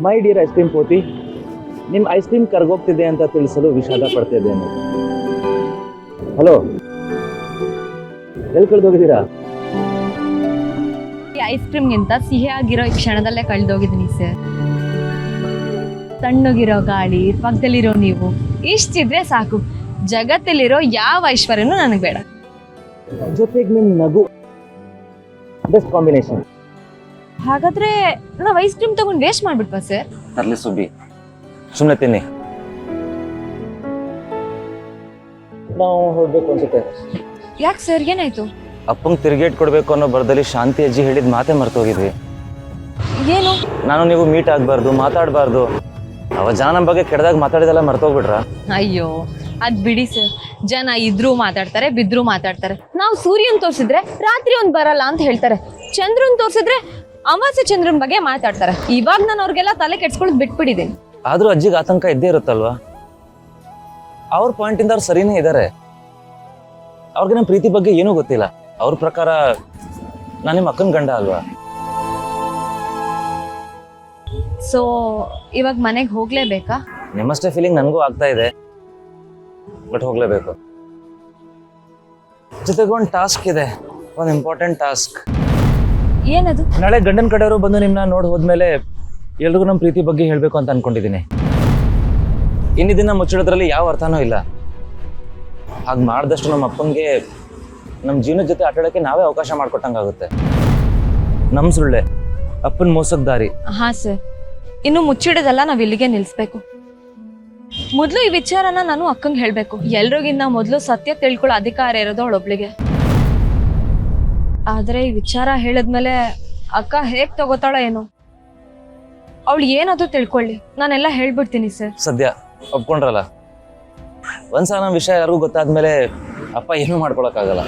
My dear ice cream ಪೋತಿ, ನಿಮ್ಮ ice cream ಕರ್ಗೋಗ್ತಿದೆ ಅಂತ ತಿಳಿಸಲು ವಿಷಾದ ಪಡ್ತಿದ್ದೇನೆ. ಹಲೋ, ಎಲ್ಲಿ ಕಳೆದೋಗಿದ್ದೀರಾ? ಐಸ್ ಕ್ರೀಮ್ಗಿಂತ ಸಿಹಿಯಾಗಿರೋ ಈ ಕ್ಷಣದಲ್ಲೇ ಕಳೆದೋಗಿದ್ದೀನಿ ಸರ್. ತಣ್ಣಗಿರೋ ಗಾಳಿ, ಪಕ್ಕದಲ್ಲಿರೋ ನೀವು, ಇಷ್ಟಿದ್ರೆ ಸಾಕು. ಜಗತ್ತಲ್ಲಿರೋ ಯಾವ ಐಶ್ವರ್ಯನೂ ನನಗೆ ಬೇಡ. ಜೊತೆಗೆ ನಿಮ್ಮ ನಗು ಬೆಸ್ಟ್ ಕಾಂಬಿನೇಷನ್. ಹಾಗಾದ್ರೆ ನಾವು ಐಸ್ ಕ್ರೀಮ್ ತಗೊಂಡು ವೇಸ್ಟ್ ಮಾಡ್ಬಿಟ್ವಾ ಸರ್? ಅರ್ಲಿ ಸುಬ್ಬಿ, ಸುಮ್ಮನೆ ತಿನ್ನಿ. ನಾವು ಹೊರಡ್ಬೇಕು ಅನ್ಸುತ್ತೆ. ಯಾಕೆ ಸರ್, ಏನಾಯ್ತು? ಅಪ್ಪಂಗೆ ತಿರುಗೇಟ್ ಕೊಡ್ಬೇಕು ಅನ್ನೋ ಬರದಲ್ಲಿ ಶಾಂತಿ ಅಜ್ಜಿ ಹೇಳಿದ ಮಾತೇ ಮರ್ತೋಗಿದ್ವಿ. ಏನು? ನಾನು ನೀವು ಮೀಟ್ ಆಗಬಾರ್ದು, ಮಾತಾಡಬಾರ್ದು. ಅವ ಜನ ನಮ್ಮ ಬಗ್ಗೆ ಕೆಟ್ಟದಾಗ ಮಾತಾಡಿದೆಲ್ಲ ಮರ್ತೋಗ್ಬಿಟ್ರ? ಅಯ್ಯೋ, ಅದ್ ಬಿಡಿ ಸರ್. ಜನ ಇದ್ರೂ ಮಾತಾಡ್ತಾರೆ, ಬಿದ್ರೂ ಮಾತಾಡ್ತಾರೆ. ನಾವು ಸೂರ್ಯನ್ ತೋರ್ಸಿದ್ರೆ ರಾತ್ರಿ ಒಂದ್ ಬರಲ್ಲ ಅಂತ ಹೇಳ್ತಾರೆ. ಚಂದ್ರನ್ ತೋರ್ಸಿದ್ರೆ ಅಮಾವಾಸ್ಯೆ ಚಂದ್ರನ್ ಬಗ್ಗೆ ಮಾತಾಡ್ತಾರೆ. ಇವಾಗ ನಾನು ಅವ್ರಿಗೆಲ್ಲ ತಲೆ ಕೆಡ್ಸ್ಕೊಳ್ಳೋದು ಬಿಟ್ಬಿಟ್ಟಿದ್ದೀನಿ. ಆದ್ರೂ ಅಜ್ಜಿಗೆ ಆತಂಕ ಇದ್ದೇ ಇರುತ್ತಲ್ವಾ? ಅವ್ರ ಪಾಯಿಂಟ್ ಇಂದ ಅವ್ರು ಸರಿನೇ ಇದ್ದಾರೆ. ಅವ್ರಿಗೆ ನಮ್ಮ ಪ್ರೀತಿ ಬಗ್ಗೆ ಏನೂ ಗೊತ್ತಿಲ್ಲ. ಅವ್ರ ಪ್ರಕಾರ ನಾನು ನಿಮ್ಮ ಅಕ್ಕನ ಗಂಡ ಅಲ್ವಾ? ಸೊ ಇವಾಗ ಮನೆಗೆ ಹೋಗ್ಲೇಬೇಕಾ? ನಿಮ್ಮಷ್ಟೇ ಫೀಲಿಂಗ್ ನನಗೂ ಆಗ್ತಾ ಇದೆ, ಬಟ್ ಹೋಗ್ಲೇಬೇಕು. ಜೊತೆಗೆ ಒಂದು ಟಾಸ್ಕ್ ಇದೆ, ಒಂದು ಇಂಪಾರ್ಟೆಂಟ್ ಟಾಸ್ಕ್. ಏನದು? ನಾಳೆ ಗಂಡನ ಕಡೆಯವರು ಬಂದು ನಿಮ್ಮನ್ನ ನೋಡಿ ಹೋದ್ಮೇಲೆ ಎಲ್ರಿಗೂ ನಮ್ಮ ಪ್ರೀತಿ ಬಗ್ಗೆ ಹೇಳಬೇಕು ಅಂತ ಅನ್ಕೊಂಡಿದ್ದೀನಿ. ಇನ್ನಿ ದಿನ ಮುಚ್ಚಿಡೋದ್ರಲ್ಲಿ ಯಾವ ಅರ್ಥನೂ ಇಲ್ಲ. ಹಾಗೆ ಮಾಡಿದಷ್ಟು ನಮ್ಮ ಅಪ್ಪನಿಗೆ ನಮ್ಮ ಜೀವನದ ಜೊತೆ ಆಟಾಡೋಕ್ಕೆ ನಾವೇ ಅವಕಾಶ ಮಾಡಿಕೊಟ್ಟಂಗಾಗುತ್ತೆ. ನಮ್ಮ ಸುಳ್ಳೆ ಅಪ್ಪನ ಮೋಸದ ದಾರಿ. ಹಾ ಸರ್, ಇನ್ನು ಮುಚ್ಚಿಡೋದೆಲ್ಲ ನಾವ್ ಇಲ್ಲಿಗೆ ನಿಲ್ಸ್ಬೇಕು. ಮೊದ್ಲು ಈ ವಿಚಾರನ ನಾನು ಅಕ್ಕಂಗೆ ಹೇಳ್ಬೇಕು. ಎಲ್ರಿಗಿನ್ನ ಮೊದ್ಲು ಸತ್ಯ ತಿಳ್ಕೊಳ್ಳೋ ಅಧಿಕಾರ ಇರೋದು ಅವಳೊಬ್ಳಿಗೆ. ಆದ್ರೆ ಈ ವಿಚಾರ ಹೇಳಿದ್ಮೇಲೆ ಅಕ್ಕ ಹೇಗ್ ತಗೋತಾಳ ಏನೋ. ಅವಳು ಏನಾದ್ರು ತಿಳ್ಕೊಳ್ಳಿ, ನಾನೆಲ್ಲ ಹೇಳ್ಬಿಡ್ತೀನಿ ಸರ್. ಸದ್ಯ ಒಪ್ಕೊಂಡ್ರಲ್ಲ, ಒಂದ್ಸಲ ನಮ್ಮ ವಿಷಯ ಯಾರಿಗೂ ಗೊತ್ತಾದ್ಮೇಲೆ ಅಪ್ಪ ಏನೂ ಮಾಡ್ಕೊಳಕ್ಕಾಗಲ್ಲ.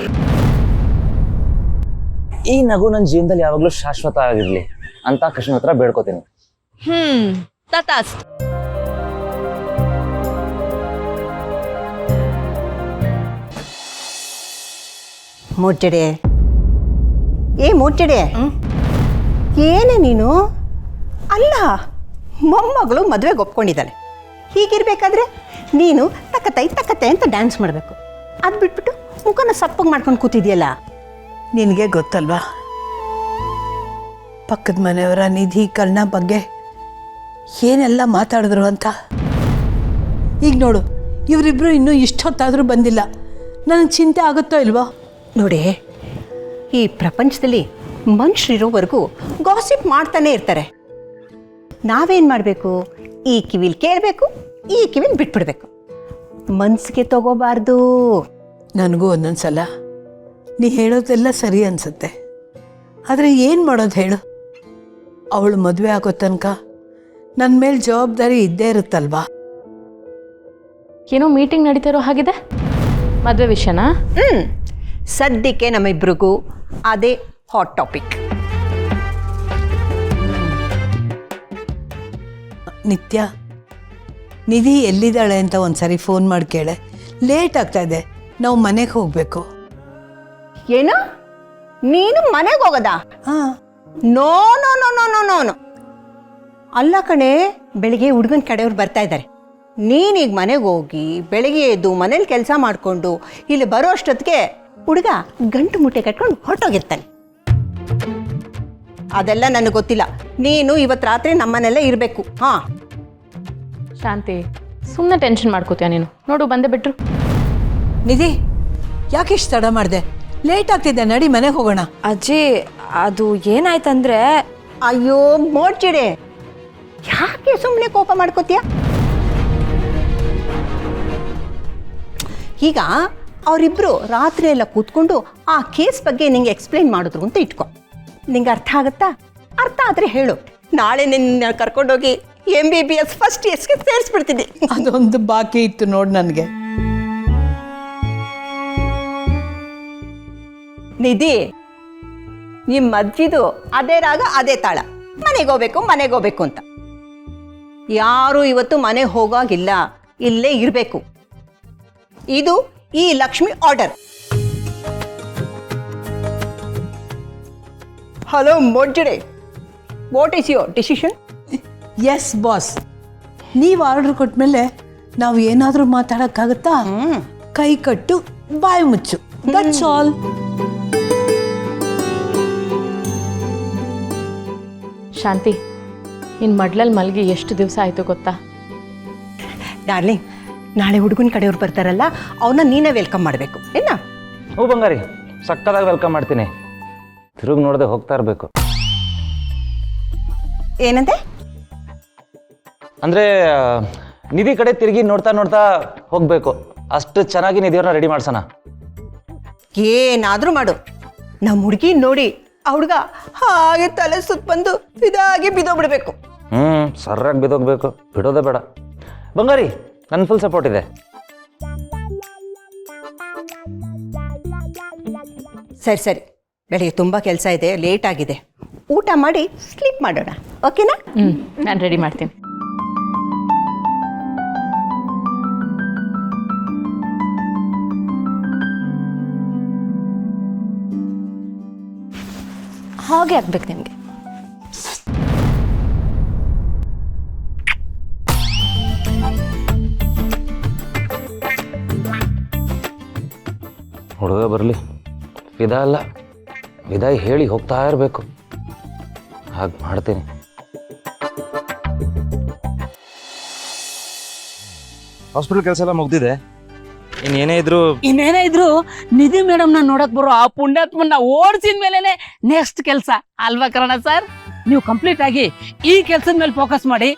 ಈ ನಗು ನನ್ನ ಜೀವನದಲ್ಲಿ ಯಾವಾಗ್ಲೂ ಶಾಶ್ವತ ಆಗಿರ್ಲಿ ಅಂತ ಕೃಷ್ಣ ಹತ್ರ ಬೇಡ್ಕೋತೀನಿ. ತಥಾಸ್ತು. ಮೂರ್ಚಡೆ, ಏ ಮೂರ್ಚಡೆ, ಏನೇ ನೀನು? ಅಲ್ಲ, ಮೊಮ್ಮಗಳು ಮದುವೆಗೆ ಒಪ್ಕೊಂಡಿದ್ದಾಳೆ. ಹೀಗಿರ್ಬೇಕಾದ್ರೆ ನೀನು ತಕ್ಕತ್ತೆ ಅಂತ ಡ್ಯಾನ್ಸ್ ಮಾಡಬೇಕು. ಅದು ಬಿಟ್ಬಿಟ್ಟು ಮುಖನ ಸಪ್ಪಗೆ ಮಾಡ್ಕೊಂಡು ಕೂತಿದ್ಯಲ್ಲ. ನಿನಗೆ ಗೊತ್ತಲ್ವಾ ಪಕ್ಕದ ಮನೆಯವರ ನಿಧಿ ಕರ್ಣ ಬಗ್ಗೆ ಏನೆಲ್ಲ ಮಾತಾಡಿದ್ರು ಅಂತ. ಈಗ ನೋಡು, ಇವರಿಬ್ಬರು ಇನ್ನೂ ಇಷ್ಟೊತ್ತಾದರೂ ಬಂದಿಲ್ಲ. ನನಗೆ ಚಿಂತೆ ಆಗುತ್ತೋ ಇಲ್ವೋ? ನೋಡಿ, ಈ ಪ್ರಪಂಚದಲ್ಲಿ ಮನುಷ್ಯರಿರೋವರೆಗೂ ಗಾಸಿಪ್ ಮಾಡ್ತಾನೆ ಇರ್ತಾರೆ. ನಾವೇನು ಮಾಡಬೇಕು? ಈ ಕಿವಿಲಿ ಕೇಳಬೇಕು, ಈ ಕಿವಿಲಿ ಬಿಟ್ಬಿಡ್ಬೇಕು. ಮನಸ್ಸಿಗೆ ತಗೋಬಾರ್ದು. ನನಗೂ ಒಂದೊಂದ್ಸಲ ನೀ ಹೇಳೋದೆಲ್ಲ ಸರಿ ಅನಿಸುತ್ತೆ. ಆದರೆ ಏನು ಮಾಡೋದು ಹೇಳು? ಅವಳು ಮದುವೆ ಆಗೋ ತನಕ ನನ್ನ ಮೇಲೆ ಜವಾಬ್ದಾರಿ ಇದ್ದೇ ಇರುತ್ತಲ್ವಾ? ಏನೋ ಮೀಟಿಂಗ್ ನಡೀತಿರೋ ಹಾಗಿದೆ, ಮದುವೆ ವಿಷಯನಾ? ಸದ್ಯಕ್ಕೆ ನಮ್ಮಿಬ್ರಿಗೂ ಅದೇ ಹಾಟ್ ಟಾಪಿಕ್. ನಿತ್ಯ, ನಿಧಿ ಎಲ್ಲಿದ್ದಾಳೆ ಅಂತ ಒಂದ್ಸರಿ ಫೋನ್ ಮಾಡಿ ಕೇಳೆ. ಲೇಟ್ ಆಗ್ತಾ ಇದೆ, ನಾವು ಮನೆಗೆ ಹೋಗಬೇಕು. ಏನು? ನೀನು ಮನೆಗೆ ಹೋಗೋದಾ? ಹಾಂ. No no no no no no no ಅಲ್ಲ ಕಣೆ, ಬೆಳಿಗ್ಗೆ ಹುಡುಗನ ಕಡೆಯವ್ರು ಬರ್ತಾ ಇದ್ದಾರೆ. ನೀನೀಗ ಮನೆಗೆ ಹೋಗಿ ಬೆಳಿಗ್ಗೆ ಎದ್ದು ಮನೇಲಿ ಕೆಲಸ ಮಾಡಿಕೊಂಡು ಇಲ್ಲಿ ಬರೋ ಅಷ್ಟೊತ್ತಿಗೆ ಹುಡುಗ ಗಂಟು ಮುಟ್ಟೆ ಕಟ್ಕೊಂಡು ಹೊರಟೋಗಿರ್ತಾನೆ. ಅದೆಲ್ಲ ನನಗೆ ಗೊತ್ತಿಲ್ಲ. ನೀನು ಇವತ್ತು ರಾತ್ರಿ ನಮ್ಮನೆಲ್ಲೇ ಇರಬೇಕು. ಹಾಂ ಶಾಂತಿ, ಸುಮ್ಮನೆ ಟೆನ್ಷನ್ ಮಾಡ್ಕೋತೀಯ ನೀನು. ನೋಡು, ಬಂದೇ ಬಿಟ್ರು. ನಿಧಿ, ಯಾಕೆ ಇಷ್ಟು ತಡ ಮಾಡಿದೆ? ಲೇಟ್ ಆಗ್ತಿದ್ದೆ, ನಡಿ ಮನೆಗೆ ಹೋಗೋಣ. ಅಜ್ಜಿ, ಅದು ಏನಾಯ್ತಂದ್ರೆ... ಅಯ್ಯೋ ಮೋಡ್ಚಿಡೆ, ಯಾಕೆ ಸುಮ್ಮನೆ ಕೋಪ ಮಾಡ್ಕೋತೀಯ? ಈಗ ಅವರಿಬ್ಬರು ರಾತ್ರಿ ಎಲ್ಲ ಕೂತ್ಕೊಂಡು ಆ ಕೇಸ್ ಬಗ್ಗೆ ನಿಂಗೆ ಎಕ್ಸ್ಪ್ಲೈನ್ ಮಾಡಿದ್ರು ಅಂತ ಇಟ್ಕೊ. ನಿಂಗೆ ಅರ್ಥ ಆಗುತ್ತಾ? ಅರ್ಥ ಆದರೆ ಹೇಳು. ನಾಳೆ ನಿನ್ನ ಕರ್ಕೊಂಡೋಗಿ MBBS ಫಸ್ಟ್ ಇಯರ್ಸ್ಗೆ ಸೇರಿಸ್ಬಿಡ್ತೀನಿ. ಅದೊಂದು ಬಾಕಿ ಇತ್ತು ನೋಡಿ ನನಗೆ. ನಿಧಿ, ನಿಮ್ಮ ಅಜ್ಜಿದು ಅದೇ ರಾಗ ಅದೇ ತಾಳ. ಮನೆಗೆ ಹೋಗ್ಬೇಕು ಅಂತ. ಯಾರು ಇವತ್ತು ಮನೆಗೆ ಹೋಗೋಗಿಲ್ಲ, ಇಲ್ಲೇ ಇರಬೇಕು. ಇದು ಈ ಲಕ್ಷ್ಮಿ ಆರ್ಡರ್. ಹಲೋ ಮೊಡ್ಜಡೆ, what is your decision? Yes boss. ನೀವು ಆರ್ಡ್ರ್ ಕೊಟ್ಮೇಲೆ ನಾವು ಏನಾದರೂ ಮಾತಾಡೋಕ್ಕಾಗತ್ತಾ? ಕೈ ಕಟ್ಟು ಬಾಯಿ ಮುಚ್ಚು, ದಟ್ಸ್ ಆಲ್. ಶಾಂತಿ, ನಿನ್ನ ಮಡ್ಲಲ್ಲಿ ಮಲಗಿ ಎಷ್ಟು ದಿವಸ ಆಯಿತು ಗೊತ್ತಾ? ಡಾರ್ಲಿಂಗ್, ನಾಳೆ ಹುಡುಗನ ಕಡೆಯವ್ರು ಬರ್ತಾರಲ್ಲ, ಅವನ್ನ ನೀನೇ ವೆಲ್ಕಮ್ ಮಾಡಬೇಕು ಏನ? ಹ್ಞೂ ಬಂಗಾರಿ, ಸಕ್ಕತ್ತಾಗಿ ವೆಲ್ಕಮ್ ಮಾಡ್ತೀನಿ. ತಿರುಗಿ ನೋಡದೆ ಹೋಗ್ತಾ ಇರಬೇಕು. ಏನಂತೆ? ಅಂದರೆ ನಿಧಿ ಕಡೆ ತಿರುಗಿ ನೋಡ್ತಾ ನೋಡ್ತಾ ಹೋಗಬೇಕು. ಅಷ್ಟು ಚೆನ್ನಾಗಿ ನಿಧಿಯವ್ರನ್ನ ರೆಡಿ ಮಾಡ್ಸೋಣ. ಏನಾದರೂ ಮಾಡು, ನಮ್ಮ ಹುಡುಗಿ ನೋಡಿ ಆ ಹುಡುಗ ಹಾಗೆ ತಲೆ ಸುತ್ತ ಬಂದು ಇದಾಗಿ ಬಿದ್ದೋಗ್ಬಿಡ್ಬೇಕು. ಸರ್ರಾಗಿ ಬಿದ್ದೋಗ್ಬೇಕು, ಬಿಡೋದೇ ಬೇಡ. ಬಂಗಾರಿ, ನನ್ನ ಫುಲ್ ಸಪೋರ್ಟ್ ಇದೆ. ಸರಿ ಸರಿ, ಬೆಳಿಗ್ಗೆ ತುಂಬ ಕೆಲಸ ಇದೆ, ಲೇಟ್ ಆಗಿದೆ. ಊಟ ಮಾಡಿ ಸ್ಲೀಪ್ ಮಾಡೋಣ, ಓಕೆನಾ? ನಾನು ರೆಡಿ ಮಾಡ್ತೀನಿ. ಹಾಗೆ ಆಗ್ಬೇಕು ನಿಮಗೆ. ಹುಡುಗ ಬರಲಿ, ವಿದಾ ಅಲ್ಲ ವಿದಾಯಿ ಹೇಳಿ ಹೋಗ್ತಾ ಇರಬೇಕು. ಹಾಗೆ ಮಾಡ್ತೀನಿ. ಹಾಸ್ಪಿಟಲ್ ಕೆಲಸ ಎಲ್ಲ ಮುಗ್ದಿದೆ. ಇನ್ನೇನೇ ಇದ್ರು ನಿಧಿ ಮೇಡಮ್ನ ನೋಡಕ್ ಬರೋ ಆ ಪುಣ್ಯಾತ್ಮನ್ನ ಓಡಿಸಿದ ಮೇಲೆನೆ ನೆಕ್ಸ್ಟ್ ಕೆಲಸ ಅಲ್ವಾ ಕರಣ ಸರ್? ನೀವು ಕಂಪ್ಲೀಟ್ ಆಗಿ ಈ ಕೆಲಸದ ಮೇಲೆ ಫೋಕಸ್ ಮಾಡಿ.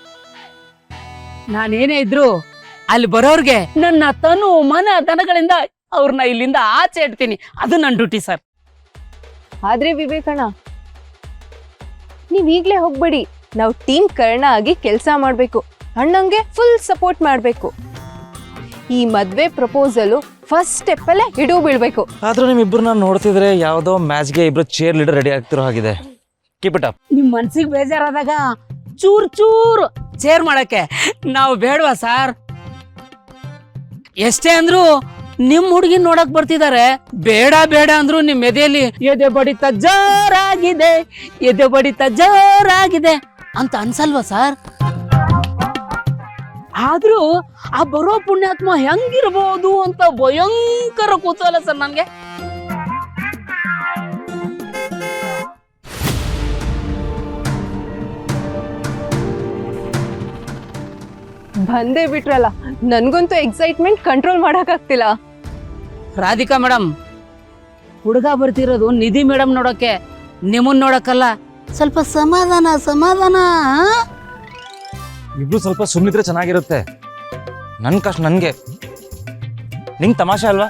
ನಾನೇನೇ ಇದ್ರು ಅಲ್ಲಿ ಬರೋರ್ಗೆ ನನ್ನ ತನು ಮನ ದನಗಳಿಂದ ಅವ್ರನ್ನ ಇಲ್ಲಿಂದ ಆಚೆ ಇಡ್ತೀನಿ. ಅದು ನನ್ನ ಡ್ಯೂಟಿ ಸರ್. ಆದ್ರೆ ವಿವೇಕಣ್ಣ, ನೀವ್ ಈಗ್ಲೇ ಹೋಗ್ಬೇಡಿ. ನಾವು ಟೀಮ್ ಕರ್ಣ ಆಗಿ ಕೆಲಸ ಮಾಡ್ಬೇಕು. ಅಣ್ಣಂಗೆ ಫುಲ್ ಸಪೋರ್ಟ್ ಮಾಡ್ಬೇಕು. ಈ ಮದ್ವೆ ಪ್ರಪೋಸಲು ಫಸ್ಟ್ ಸ್ಟೆಪ್ ಅಲ್ಲೇ ಹಿಡು ಬೀಳ್ಬೇಕು. ಆದ್ರೂ ನಿಮ್ಮಿಬ್ಬರನ್ನ ನೋಡ್ತಿದ್ರೆ ಯಾವುದೋ ಮ್ಯಾಚ್ಗೆ ಇಬ್ರು ಚೇರ್ ಲೀಡರ್ ರೆಡಿ ಆಗ್ತಿರೋ ಹಾಗಿದೆ. Keep it up. ನಿಮ್ ಮನ್ಸಿಗೆ ಬೇಜಾರಾದಾಗ ಚೂರು ಚೇರ್ ಮಾಡಕ್ಕೆ ನಾವು ಬೇಡವಾ ಸರ್? ಎಷ್ಟೇ ಅಂದ್ರು ನಿಮ್ ಹುಡುಗಿ ನೋಡಕ್ ಬರ್ತಿದ್ದಾರೆ. ಬೇಡ ಅಂದ್ರು ನಿಮ್ ಎದೆಯಲ್ಲಿ ಎದೆ ಬಡಿತ ಜೋರಾಗಿದೆ ಅಂತ ಅನ್ಸಲ್ವಾ ಸರ್? ಆದ್ರೂ ಆ ಬರೋ ಪುಣ್ಯಾತ್ಮ ಹೆಂಗಿರ್ಬೋದು ಅಂತ ಭಯಂಕರ ಕೂತಲ್ಲ ಸರ್ ನನ್ಗೆ. ಬಂದೇ ಬಿಟ್ರಲ್ಲ, ನನ್ಗಂತೂ ಎಕ್ಸೈಟ್ಮೆಂಟ್ ಕಂಟ್ರೋಲ್ ಮಾಡಕ್ಕಾಗ್ತಿಲ್ಲ. ರಾಧಿಕಾ ಮೇಡಮ್, ಹುಡುಗ ಬರ್ತಿರೋದು ನಿಧಿ ಮೇಡಮ್ ನೋಡಕ್ಕೆ, ನಿಮ್ಮನ್ ನೋಡಕ್ಕಲ್ಲ. ಸ್ವಲ್ಪ ಸಮಾಧಾನ. ಇಬ್ರು ಸ್ವಲ್ಪ ಸುಮ್ಮನಿದ್ರೆ ಚೆನ್ನಾಗಿರುತ್ತೆ. ನನ್ನ ಕಷ್ಟ ನನಗೆ. ನಿಂಗೆ ತಮಾಷೆ ಅಲ್ವಾ?